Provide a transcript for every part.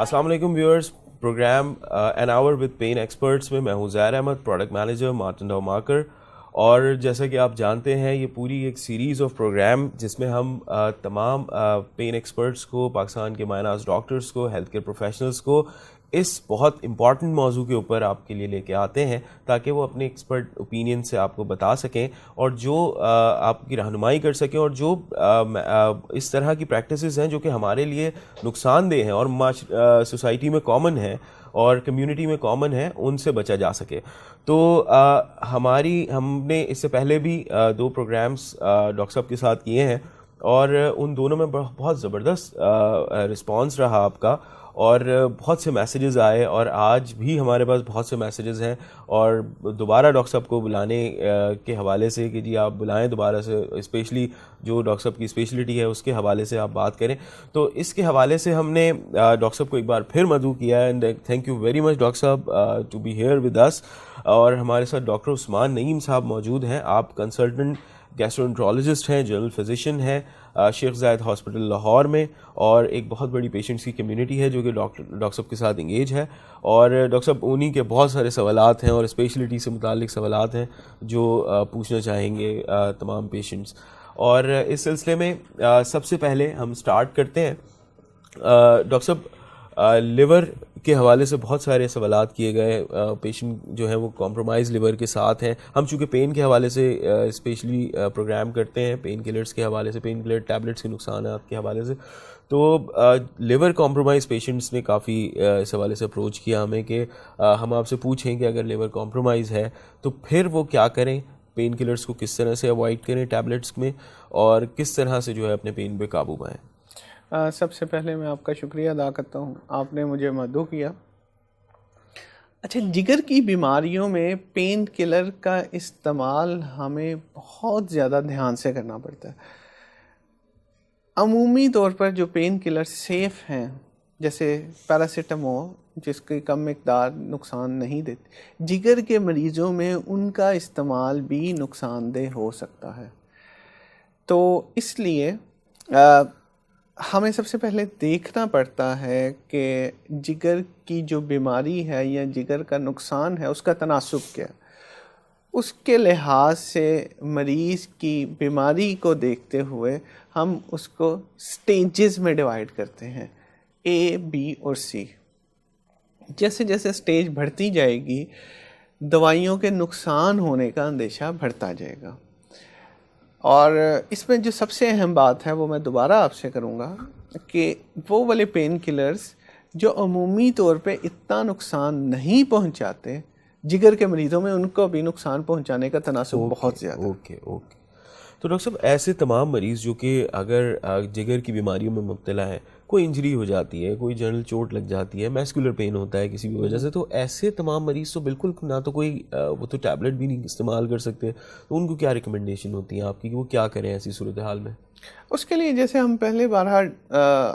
السلام علیکم viewers. Program an hour with pain experts میں ہوں Zohair Ahmed, product manager Martin Dow Marker. اور جیسا کہ آپ جانتے ہیں یہ پوری ایک سیریز آف پروگرام جس میں ہم تمام پین ایکسپرٹس کو, پاکستان کے ماہر ناز ڈاکٹرس کو, ہیلتھ کیئر پروفیشنلس کو اس بہت امپورٹنٹ موضوع کے اوپر آپ کے لیے لے کے آتے ہیں تاکہ وہ اپنے ایکسپرٹ اوپینین سے آپ کو بتا سکیں اور جو آپ کی رہنمائی کر سکیں, اور جو اس طرح کی پریکٹسز ہیں جو کہ ہمارے لیے نقصان دہ ہیں اور سوسائٹی میں کامن ہیں اور کمیونٹی میں کامن ہے, ان سے بچا جا سکے. تو ہم نے اس سے پہلے بھی 2 پروگرامز ڈاکٹر صاحب کے ساتھ کیے ہیں اور ان دونوں میں بہت زبردست رسپانس رہا آپ کا, اور بہت سے میسیجز آئے, اور آج بھی ہمارے پاس بہت سے میسیجز ہیں. اور دوبارہ ڈاکٹر صاحب کو بلانے کے حوالے سے کہ جی آپ بلائیں دوبارہ سے, اسپیشلی جو ڈاکٹر صاحب کی اسپیشلٹی ہے اس کے حوالے سے آپ بات کریں. تو اس کے حوالے سے ہم نے ڈاکٹر صاحب کو ایک بار پھر مدعو کیا ہے, and thank you very much doctor صاحب to be here with us. اور ہمارے ساتھ ڈاکٹر عثمان نعیم صاحب موجود ہیں. آپ کنسلٹنٹ گیسٹرونٹرولوجسٹ ہیں, جنرل فزیشین ہیں شیخ زاید ہاسپٹل لاہور میں, اور ایک بہت بڑی پیشنٹس کی کمیونٹی ہے جو کہ ڈاکٹر صاحب کے ساتھ انگیج ہے. اور ڈاکٹر صاحب انہی کے بہت سارے سوالات ہیں اور اسپیشلٹی سے متعلق سوالات ہیں جو پوچھنا چاہیں گے تمام پیشنٹس. اور اس سلسلے میں سب سے پہلے ہم سٹارٹ کرتے ہیں. ڈاکٹر صاحب لیور کے حوالے سے بہت سارے سوالات کیے گئے. پیشنٹ جو ہے وہ کمپرومائز لیور کے ساتھ ہیں. ہم چونکہ پین کے حوالے سے اسپیشلی پروگرام کرتے ہیں, پین کلرز کے حوالے سے, پین کلر ٹیبلٹس کے نقصانات کے حوالے سے, تو لیور کمپرومائز پیشنٹس نے کافی اس حوالے سے اپروچ کیا ہمیں کہ ہم آپ سے پوچھیں کہ اگر لیور کمپرومائز ہے تو پھر وہ کیا کریں, پین کلرز کو کس طرح سے اوائڈ کریں ٹیبلٹس میں, اور کس طرح سے جو ہے اپنے پین پہ قابو پائیں. سب سے پہلے میں آپ کا شکریہ ادا کرتا ہوں, آپ نے مجھے مدعو کیا. اچھا, جگر کی بیماریوں میں پین کلر کا استعمال ہمیں بہت زیادہ دھیان سے کرنا پڑتا ہے. عمومی طور پر جو پین کلر سیف ہیں جیسے پیراسیٹامول جس کی کم مقدار نقصان نہیں دیتی, جگر کے مریضوں میں ان کا استعمال بھی نقصان دہ ہو سکتا ہے. تو اس لیے ہمیں سب سے پہلے دیکھنا پڑتا ہے کہ جگر کی جو بیماری ہے یا جگر کا نقصان ہے اس کا تناسب کیا ہے. اس کے لحاظ سے مریض کی بیماری کو دیکھتے ہوئے ہم اس کو سٹیجز میں ڈیوائیڈ کرتے ہیں, اے, بی اور سی. جیسے جیسے سٹیج بڑھتی جائے گی دوائیوں کے نقصان ہونے کا اندیشہ بڑھتا جائے گا. اور اس میں جو سب سے اہم بات ہے وہ میں دوبارہ آپ سے کروں گا کہ وہ والے پین کلرز جو عمومی طور پہ اتنا نقصان نہیں پہنچاتے, جگر کے مریضوں میں ان کو بھی نقصان پہنچانے کا تناسب بہت زیادہ. اوکے. تو ڈاکٹر صاحب ایسے تمام مریض جو کہ اگر جگر کی بیماریوں میں مبتلا ہیں, کوئی انجری ہو جاتی ہے, کوئی جنرل چوٹ لگ جاتی ہے, میسکولر پین ہوتا ہے کسی بھی وجہ سے, تو ایسے تمام مریض تو بالکل نہ تو کوئی وہ تو ٹیبلٹ بھی نہیں استعمال کر سکتے, تو ان کو کیا ریکمنڈیشن ہوتی ہے آپ کی کہ وہ کیا کریں ایسی صورتحال میں؟ اس کے لیے جیسے ہم پہلے بارہا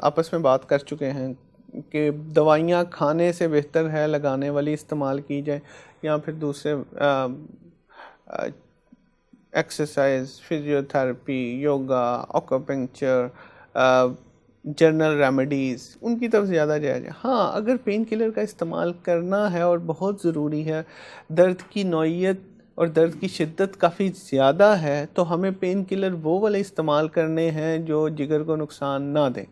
آپس میں بات کر چکے ہیں کہ دوائیاں کھانے سے بہتر ہے لگانے والی استعمال کی جائے, یا پھر دوسرے exercise, physiotherapy, yoga, acupuncture, general remedies, ان کی طرف زیادہ جایا جائے. ہاں, اگر پین کلر کا استعمال کرنا ہے اور بہت ضروری ہے, درد کی نوعیت اور درد کی شدت کافی زیادہ ہے, تو ہمیں پین کلر وہ والے استعمال کرنے ہیں جو جگر کو نقصان نہ دیں.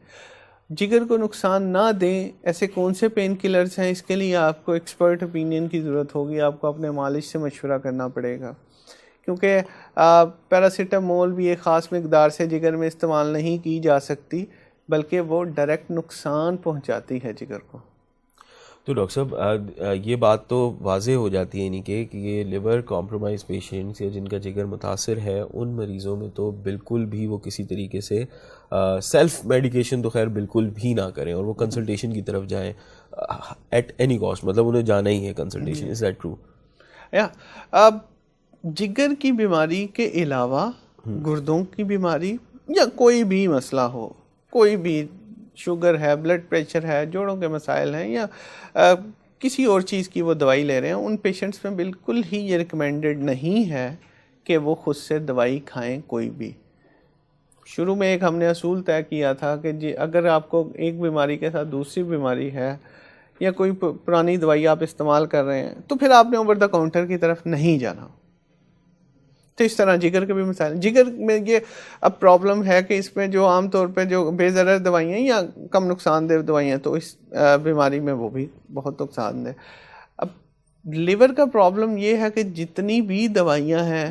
جگر کو نقصان نہ دیں ایسے کون سے پین کلرز ہیں, اس کے لیے آپ کو ایکسپرٹ اوپینین کی ضرورت ہوگی, آپ کو اپنے مالج سے مشورہ کرنا پڑے گا. کیونکہ پیراسیٹامول بھی ایک خاص مقدار سے جگر میں استعمال نہیں کی جا سکتی, بلکہ وہ ڈائریکٹ نقصان پہنچاتی ہے جگر کو. تو ڈاکٹر صاحب یہ بات تو واضح ہو جاتی ہے یعنی کہ یہ لیور کمپرومائز پیشنٹس یا جن کا جگر متاثر ہے ان مریضوں میں تو بالکل بھی وہ کسی طریقے سے سیلف میڈیکیشن تو خیر بالکل بھی نہ کریں, اور وہ کنسلٹیشن کی طرف جائیں ایٹ اینی کاسٹ, مطلب انہیں جانا ہی ہے کنسلٹیشن. Is that true? اب جگر کی بیماری کے علاوہ گردوں کی بیماری یا کوئی بھی مسئلہ ہو, کوئی بھی شوگر ہے, بلڈ پریشر ہے, جوڑوں کے مسائل ہیں, یا کسی اور چیز کی وہ دوائی لے رہے ہیں, ان پیشنٹس میں بالکل ہی یہ ریکمینڈڈ نہیں ہے کہ وہ خود سے دوائی کھائیں کوئی بھی. شروع میں ایک ہم نے اصول طے کیا تھا کہ جی اگر آپ کو ایک بیماری کے ساتھ دوسری بیماری ہے یا کوئی پرانی دوائی آپ استعمال کر رہے ہیں تو پھر آپ نے اوور دا کاؤنٹر کی طرف نہیں جانا. تو اس طرح جگر کے بھی مسائل. جگر میں یہ اب پرابلم ہے کہ اس میں جو عام طور پہ جو بے ضرر دوائیاں یا کم نقصان دہ دوائیاں تو اس بیماری میں وہ بھی بہت نقصان دہ. اب لیور کا پرابلم یہ ہے کہ جتنی بھی دوائیاں ہیں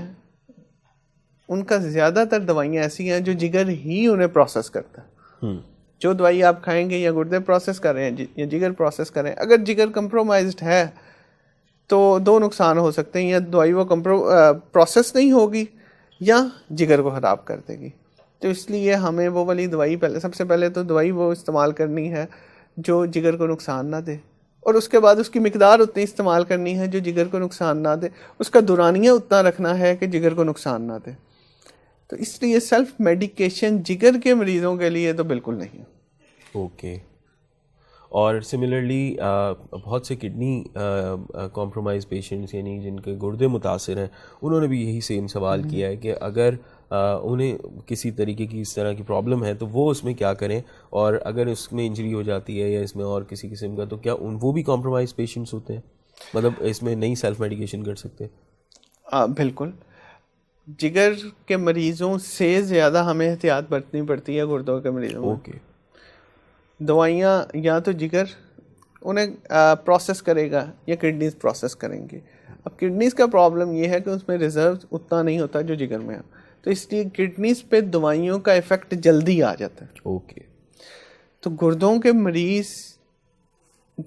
ان کا زیادہ تر دوائیاں ایسی ہیں جو جگر ہی انہیں پروسیس کرتا ہے. جو دوائی آپ کھائیں گے یا گردے پروسیس کر رہے ہیں یا جگر پروسیس کر رہے ہیں, اگر جگر کمپرومائزڈ ہے تو دو نقصان ہو سکتے ہیں, یا دوائی وہ پروسیس نہیں ہوگی یا جگر کو خراب کر دے گی. تو اس لیے ہمیں وہ والی دوائی سب سے پہلے تو دوائی وہ استعمال کرنی ہے جو جگر کو نقصان نہ دے, اور اس کے بعد اس کی مقدار اتنی استعمال کرنی ہے جو جگر کو نقصان نہ دے. اس کا دورانیہ اتنا رکھنا ہے کہ جگر کو نقصان نہ دے. تو اس لیے سیلف میڈیکیشن جگر کے مریضوں کے لیے تو بالکل نہیں. اوکے. اور سملرلی بہت سے کڈنی کمپرومائز پیشنٹس یعنی جن کے گردے متاثر ہیں انہوں نے بھی یہی سیم سوال کیا ہے کہ اگر انہیں کسی طریقے کی اس طرح کی پرابلم ہے تو وہ اس میں کیا کریں, اور اگر اس میں انجری ہو جاتی ہے یا اس میں اور کسی قسم کا تو کیا وہ بھی کمپرومائز پیشنٹس ہوتے ہیں, مطلب اس میں نہیں سیلف میڈیکیشن کر سکتے؟ بالکل. جگر کے مریضوں سے زیادہ ہمیں احتیاط برتنی پڑتی ہے گردوں کے مریضوں میں. اوکے. دوائیاں یا تو جگر انہیں پروسیس کرے گا یا کڈنیز پروسیس کریں گے. اب کڈنیز کا پرابلم یہ ہے کہ اس میں ریزرو اتنا نہیں ہوتا جو جگر میں ہے, تو اس لیے کڈنیز پہ دوائیوں کا ایفیکٹ جلدی آ جاتا ہے. اوکے. تو گردوں کے مریض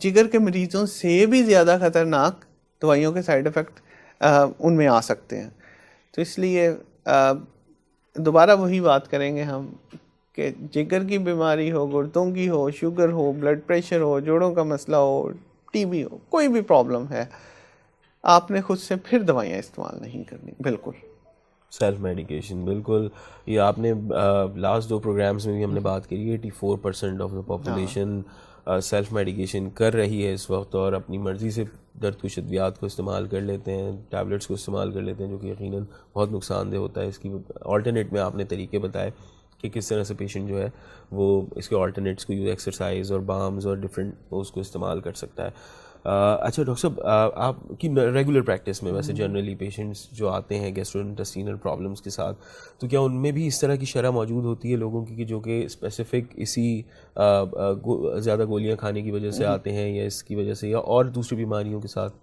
جگر کے مریضوں سے بھی زیادہ خطرناک دوائیوں کے سائیڈ ایفیکٹ ان میں آ سکتے ہیں. تو اس لیے دوبارہ وہی بات کریں گے ہم کہ جگر کی بیماری ہو, گردوں کی ہو, شوگر ہو, بلڈ پریشر ہو, جوڑوں کا مسئلہ ہو, ٹی بی ہو, کوئی بھی پرابلم ہے, آپ نے خود سے پھر دوائیاں استعمال نہیں کرنی. بالکل سیلف میڈیکیشن. بالکل. یہ آپ نے لاسٹ 2 پروگرامز میں بھی ہم نے بات کی, 84% of the population self medication کر رہی ہے اس وقت, اور اپنی مرضی سے درد کش ادویات کو استعمال کر لیتے ہیں, ٹیبلٹس کو استعمال کر لیتے ہیں, جو کہ یقیناً بہت نقصان دہ ہوتا ہے. اس کی آلٹرنیٹ میں آپ نے طریقے بتائے کہ کس طرح سے پیشنٹ جو ہے وہ اس کے آلٹرنیٹس کو ایکسرسائز اور بامز اور ڈفرینٹ اس کو استعمال کر سکتا ہے. اچھا ڈاکٹر صاحب, آپ کی ریگولر پریکٹس میں ویسے جنرلی پیشنٹس جو آتے ہیں گیسٹرو انٹسٹینل پرابلمس کے ساتھ, تو کیا ان میں بھی اس طرح کی شرح موجود ہوتی ہے لوگوں کی کہ جو کہ اسپیسیفک اسی زیادہ گولیاں کھانے کی وجہ سے آتے ہیں, یا اس کی وجہ سے, یا اور دوسری بیماریوں کے ساتھ؟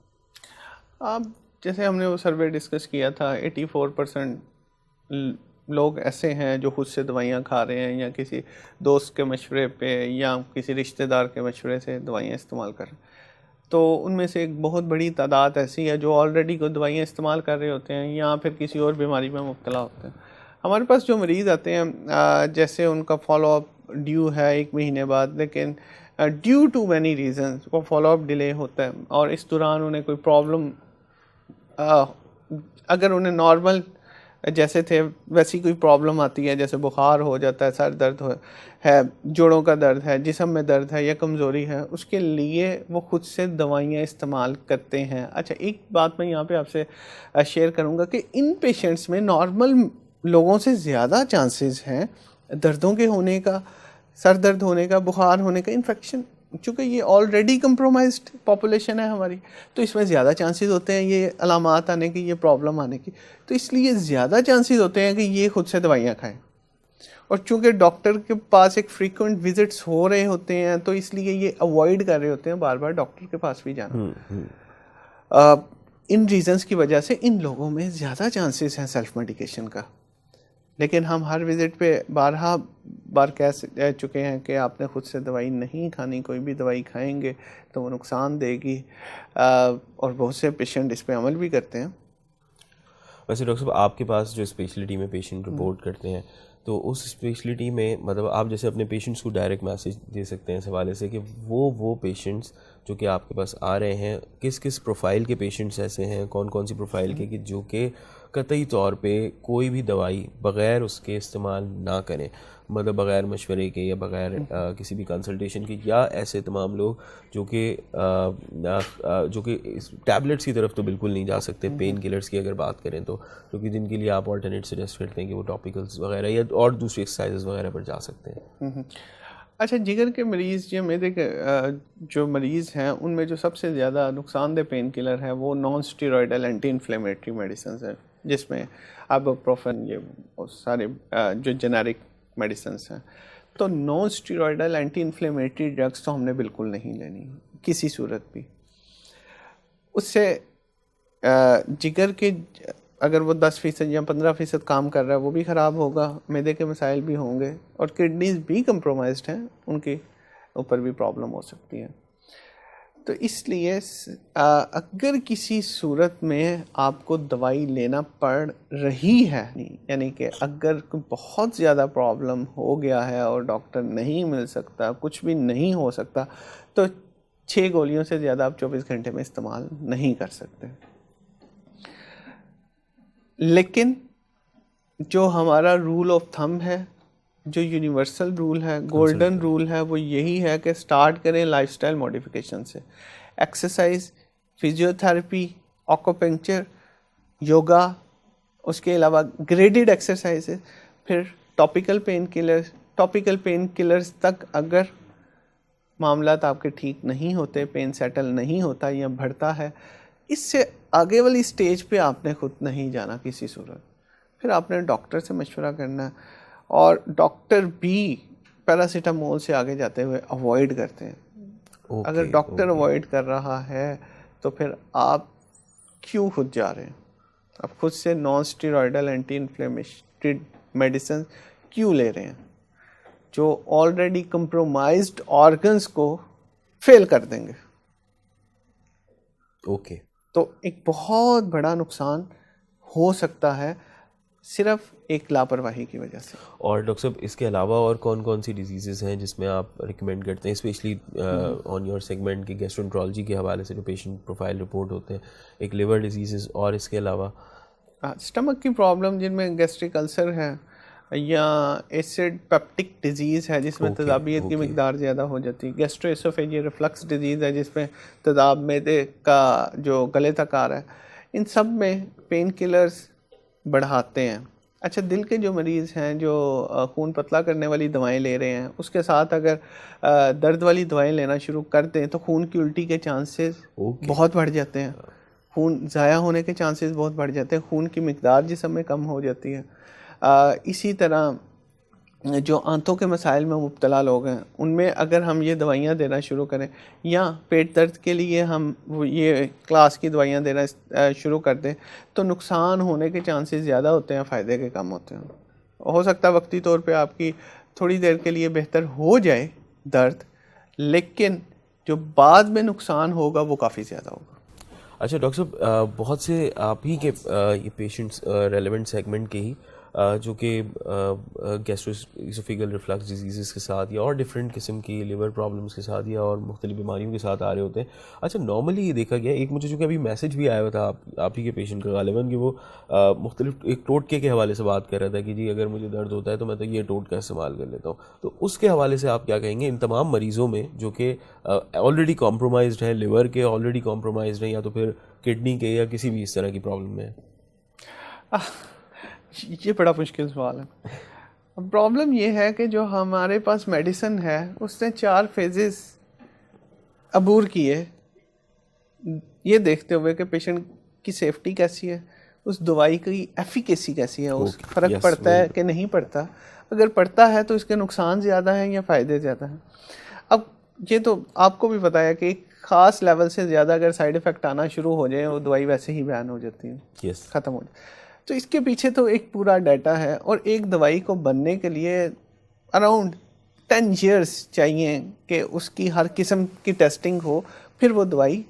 جیسے ہم نے وہ سروے ڈسکس کیا تھا, 84% لوگ ایسے ہیں جو خود سے دوائیاں کھا رہے ہیں یا کسی دوست کے مشورے پہ یا کسی رشتہ دار کے مشورے سے دوائیاں استعمال کر رہے ہیں. تو ان میں سے ایک بہت بڑی تعداد ایسی ہے جو آلریڈی کوئی دوائیاں استعمال کر رہے ہوتے ہیں یا پھر کسی اور بیماری میں مبتلا ہوتے ہیں. ہمارے پاس جو مریض آتے ہیں جیسے ان کا فالو اپ ڈیو ہے 1 مہینے بعد, لیکن ڈیو ٹو مینی ریزنز وہ فالو اپ ڈیلے ہوتا ہے, اور اس دوران انہیں کوئی پرابلم اگر انہیں نارمل جیسے تھے ویسی کوئی پرابلم آتی ہے, جیسے بخار ہو جاتا ہے, سر درد ہے, جوڑوں کا درد ہے, جسم میں درد ہے یا کمزوری ہے, اس کے لیے وہ خود سے دوائیاں استعمال کرتے ہیں. اچھا, ایک بات میں یہاں پہ آپ سے شیئر کروں گا کہ ان پیشنٹس میں نارمل لوگوں سے زیادہ چانسز ہیں دردوں کے ہونے کا, سر درد ہونے کا, بخار ہونے کا, انفیکشن. چونکہ یہ آلریڈی کمپرومائزڈ پاپولیشن ہے ہماری, تو اس میں زیادہ چانسز ہوتے ہیں یہ علامات آنے کی, یہ پرابلم آنے کی. تو اس لیے زیادہ چانسز ہوتے ہیں کہ یہ خود سے دوائیاں کھائیں, اور چونکہ ڈاکٹر کے پاس ایک فریکوینٹ وزٹس ہو رہے ہوتے ہیں تو اس لیے یہ اوائڈ کر رہے ہوتے ہیں بار بار ڈاکٹر کے پاس بھی جانا. ان ریزنس کی وجہ سے ان لوگوں میں زیادہ چانسز ہیں سیلف میڈیکیشن کا. لیکن ہم ہر وزٹ پہ بارہا بار کہہ چکے ہیں کہ آپ نے خود سے دوائی نہیں کھانی, کوئی بھی دوائی کھائیں گے تو وہ نقصان دے گی, اور بہت سے پیشنٹ اس پہ عمل بھی کرتے ہیں. ویسے ڈاکٹر صاحب آپ کے پاس جو اسپیشلٹی میں پیشنٹ رپورٹ کرتے ہیں تو اس اسپیشلٹی میں مطلب آپ جیسے اپنے پیشنٹس کو ڈائریکٹ میسیج دے سکتے ہیں اس حوالے سے کہ وہ پیشنٹس جو کہ آپ کے پاس آ رہے ہیں، کس کس پروفائل کے پیشنٹس ایسے ہیں، کون کون سی پروفائل کے کہ جو کہ قطعی طور پہ کوئی بھی دوائی بغیر اس کے استعمال نہ کریں، مطلب بغیر مشورے کے یا بغیر کسی بھی کنسلٹیشن کے، یا ایسے تمام لوگ جو کہ ٹیبلٹس کی طرف تو بالکل نہیں جا سکتے، پین کلرز کی اگر بات کریں تو، کیونکہ جن کے لیے آپ آلٹرنیٹ سجیسٹ کرتے ہیں کہ وہ ٹاپیکلز وغیرہ یا اور دوسری ایکسرسائزز وغیرہ پر جا سکتے ہیں. اچھا، جگر کے مریض یا معدے کے جو مریض ہیں ان میں جو سب سے زیادہ نقصان دہ پین کلر ہے وہ نان اسٹیرائڈل اینٹی انفلیمیٹری میڈیسنز ہیں، جس میں ابوپروفن، یہ سارے جو جنیرک میڈیسنز ہیں. تو نان اسٹیرائڈل اینٹی انفلیمیٹری ڈرگس تو ہم نے بالکل نہیں لینی کسی صورت بھی. اس سے جگر کے اگر وہ 10% یا 15% کام کر رہا ہے وہ بھی خراب ہوگا، معدے کے مسائل بھی ہوں گے، اور کڈنیز بھی کمپرومائزڈ ہیں، ان کے اوپر بھی پرابلم ہو سکتی ہے. تو اس لیے اگر کسی صورت میں آپ کو دوائی لینا پڑ رہی ہے، یعنی کہ اگر بہت زیادہ پرابلم ہو گیا ہے اور ڈاکٹر نہیں مل سکتا، کچھ بھی نہیں ہو سکتا، تو 6 گولیوں سے زیادہ آپ 24 گھنٹے میں استعمال نہیں کر سکتے. لیکن جو ہمارا رول آف تھم ہے، جو یونیورسل رول ہے، گولڈن رول ہے، وہ یہی ہے کہ سٹارٹ کریں لائف سٹائل موڈیفیکیشن سے. ایکسرسائز، فزیو تھراپی، آکوپنکچر، یوگا، اس کے علاوہ گریڈڈ ایکسرسائز، پھر ٹاپیکل پین کلرز تک اگر معاملات آپ کے ٹھیک نہیں ہوتے، پین سیٹل نہیں ہوتا یا بڑھتا ہے، اس سے آگے والی سٹیج پہ آپ نے خود نہیں جانا کسی صورت. پھر آپ نے ڈاکٹر سے مشورہ کرنا ہے، اور ڈاکٹر بھی پیراسیٹامول سے آگے جاتے ہوئے اوائڈ کرتے ہیں. اگر ڈاکٹر اوائڈ کر رہا ہے تو پھر آپ کیوں خود جا رہے ہیں؟ آپ خود سے نان اسٹیرائڈل اینٹی انفلیمیٹری میڈیسن کیوں لے رہے ہیں جو آلریڈی کمپرومائزڈ آرگنز کو فیل کر دیں گے؟ اوکے. تو ایک بہت بڑا نقصان ہو سکتا ہے صرف ایک لاپرواہی کی وجہ سے. اور ڈاکٹر صاحب اس کے علاوہ اور کون کون سی ڈیزیزز ہیں جس میں آپ ریکمینڈ کرتے ہیں، اسپیشلی آن یور سیگمنٹ کی گیسٹرونٹرالوجی کے حوالے سے جو پیشنٹ پروفائل رپورٹ ہوتے ہیں، ایک لیور ڈیزیزز اور اس کے علاوہ اسٹمک کی پرابلم جن میں گیسٹرک السر ہے یا ایسڈ پیپٹک ڈیزیز ہے جس میں تیزابیت کی مقدار زیادہ ہو جاتی ہے، گیسٹرو ایسوفیجیل ریفلکس ڈیزیز ہے جس میں تیزاب معدے کا جو گلے تک آ رہا ہے، ان سب میں پین کلرز بڑھاتے ہیں. اچھا، دل کے جو مریض ہیں جو خون پتلا کرنے والی دوائیں لے رہے ہیں، اس کے ساتھ اگر درد والی دوائیں لینا شروع کر دیں تو خون کی الٹی کے چانسز بہت بڑھ جاتے ہیں، خون ضائع ہونے کے چانسز بہت بڑھ جاتے ہیں، خون کی مقدار جسم میں کم ہو جاتی ہے. اسی طرح جو آنتوں کے مسائل میں مبتلا لوگ ہیں ان میں اگر ہم یہ دوائیاں دینا شروع کریں، یا پیٹ درد کے لیے ہم یہ کلاس کی دوائیاں دینا شروع کر دیں، تو نقصان ہونے کے چانسز زیادہ ہوتے ہیں، فائدے کے کم ہوتے ہیں. ہو سکتا ہے وقتی طور پہ آپ کی تھوڑی دیر کے لیے بہتر ہو جائے درد، لیکن جو بعد میں نقصان ہوگا وہ کافی زیادہ ہوگا. اچھا ڈاکٹر صاحب، بہت سے آپ ہی کے یہ پیشنٹس ریلیونٹ سیگمنٹ کے ہی جو کہ گیسٹرو ایسوفیگل ریفلکس ڈیزیزز کے ساتھ یا اور ڈفرینٹ قسم کی لیور پرابلمس کے ساتھ یا اور مختلف بیماریوں کے ساتھ آ رہے ہوتے ہیں. اچھا، نارملی یہ دیکھا گیا، ایک مجھے چونکہ ابھی میسج بھی آیا ہوا تھا آپ ہی کے پیشنٹ کا غالباً، کہ وہ مختلف ایک ٹوٹکے کے حوالے سے بات کر رہا تھا کہ جی اگر مجھے درد ہوتا ہے تو میں تو یہ ٹوٹکا استعمال کر لیتا ہوں. تو اس کے حوالے سے آپ کیا کہیں گے ان تمام مریضوں میں جو کہ آلریڈی کمپرومائزڈ ہیں، لیور کے آلریڈی کمپرومائزڈ ہیں، یا تو پھر کڈنی کے یا کسی بھی اس طرح کی پرابلم میں؟ یہ بڑا مشکل سوال ہے. پرابلم یہ ہے کہ جو ہمارے پاس میڈیسن ہے اس نے 4 فیزز عبور کیے، یہ دیکھتے ہوئے کہ پیشنٹ کی سیفٹی کیسی ہے، اس دوائی کی ایفیکیسی کیسی ہے، اس فرق پڑتا ہے کہ نہیں پڑتا، اگر پڑتا ہے تو اس کے نقصان زیادہ ہیں یا فائدے زیادہ ہیں. اب یہ تو آپ کو بھی پتا ہے کہ ایک خاص لیول سے زیادہ اگر سائیڈ ایفیکٹ آنا شروع ہو جائے وہ دوائی ویسے ہی بین ہو جاتی ہے، ختم ہو جاتی. تو اس کے پیچھے تو ایک پورا ڈیٹا ہے، اور ایک دوائی کو بننے کے لیے اراؤنڈ 10 ایئرس چاہیے کہ اس کی ہر قسم کی ٹیسٹنگ ہو، پھر وہ دوائی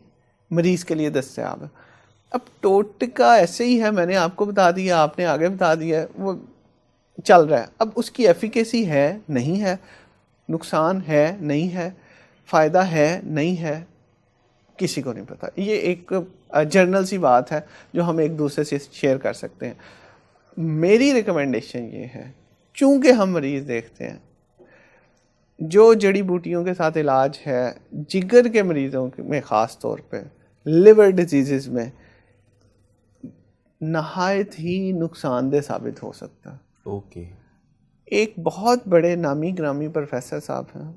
مریض کے لیے دستیاب ہے. اب ٹوٹکا ایسے ہی ہے، میں نے آپ کو بتا دیا، آپ نے آگے بتا دیا، وہ چل رہا ہے. اب اس کی ایفیکیسی ہے نہیں ہے، نقصان ہے نہیں ہے، فائدہ ہے نہیں ہے، کسی کو نہیں پتا. یہ ایک جرنل سی بات ہے جو ہم ایک دوسرے سے شیئر کر سکتے ہیں. میری ریکمنڈیشن یہ ہے, چونکہ ہم مریض دیکھتے ہیں, جو جڑی بوٹیوں کے ساتھ علاج ہے جگر کے مریضوں میں خاص طور پہ, لیور ڈیزیزز میں نہایت ہی نقصان دہ ثابت ہو سکتا ہے. اوکے. ایک بہت بڑے نامی گرامی پروفیسر صاحب ہیں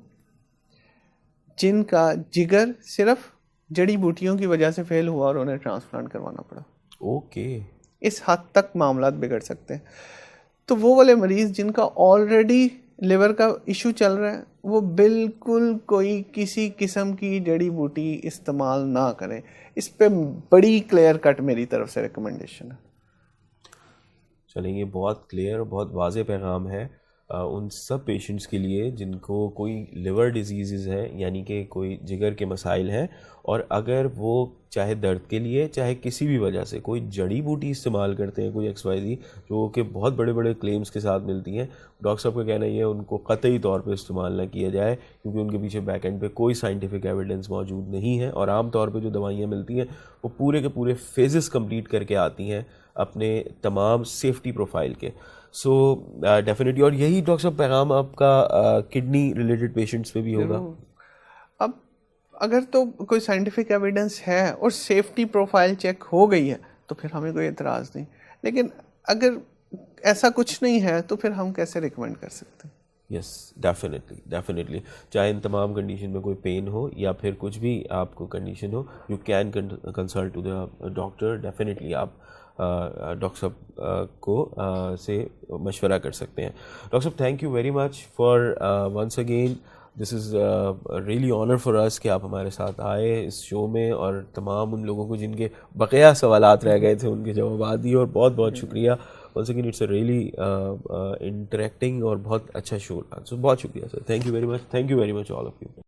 جن کا جگر صرف جڑی بوٹیوں کی وجہ سے فیل ہوا اور انہیں ٹرانسپلانٹ کروانا پڑا. اوکے. اس حد تک معاملات بگڑ سکتے ہیں. تو وہ والے مریض جن کا آلریڈی لیور کا ایشو چل رہا ہے وہ بالکل کوئی کسی قسم کی جڑی بوٹی استعمال نہ کریں. اس پہ بڑی کلیئر کٹ میری طرف سے ریکمنڈیشن ہے. چلیں, یہ بہت کلیئر اور بہت واضح پیغام ہے ان سب پیشنٹس کے لیے جن کو کوئی لیور ڈیزیزز ہیں, یعنی کہ کوئی جگر کے مسائل ہیں, اور اگر وہ چاہے درد کے لیے چاہے کسی بھی وجہ سے کوئی جڑی بوٹی استعمال کرتے ہیں, کوئی XYZ جو کہ بہت بڑے بڑے کلیمز کے ساتھ ملتی ہیں, ڈاکٹر صاحب کا کہنا یہ ہے ان کو قطعی طور پہ استعمال نہ کیا جائے, کیونکہ ان کے پیچھے بیک اینڈ پہ کوئی سائنٹیفک ایویڈنس موجود نہیں ہے, اور عام طور پہ جو دوائیاں ملتی ہیں وہ پورے کے پورے فیزز کمپلیٹ کر کے آتی ہیں اپنے تمام سیفٹی پروفائل کے. سو ڈیفینیٹلی, اور یہی ڈاکٹر صاحب پیغام آپ کا کڈنی ریلیٹڈ پیشنٹس پہ بھی ہوگا. اب اگر تو کوئی سائنٹیفک ایویڈنس ہے اور سیفٹی پروفائل چیک ہو گئی ہے تو پھر ہمیں کوئی اعتراض نہیں, لیکن اگر ایسا کچھ نہیں ہے تو پھر ہم کیسے ریکمینڈ کر سکتے ہیں. یس, ڈیفینیٹلی چاہے ان تمام کنڈیشن میں کوئی پین ہو یا پھر کچھ بھی آپ کو کنڈیشن ہو, you can consult to the doctor. Definitely آپ ڈاکٹر صاحب کو سے مشورہ کر سکتے ہیں. ڈاکٹر صاحب, thank you very much for once again, this is really honour for us کہ آپ ہمارے ساتھ آئے اس شو میں, اور تمام ان لوگوں کو جن کے بقیہ سوالات رہ گئے تھے ان کے جوابات دیے, اور بہت بہت شکریہ. Once again it's a really interacting اور بہت اچھا شو رہا. سو بہت شکریہ sir, thank you very much, thank you very much all of you.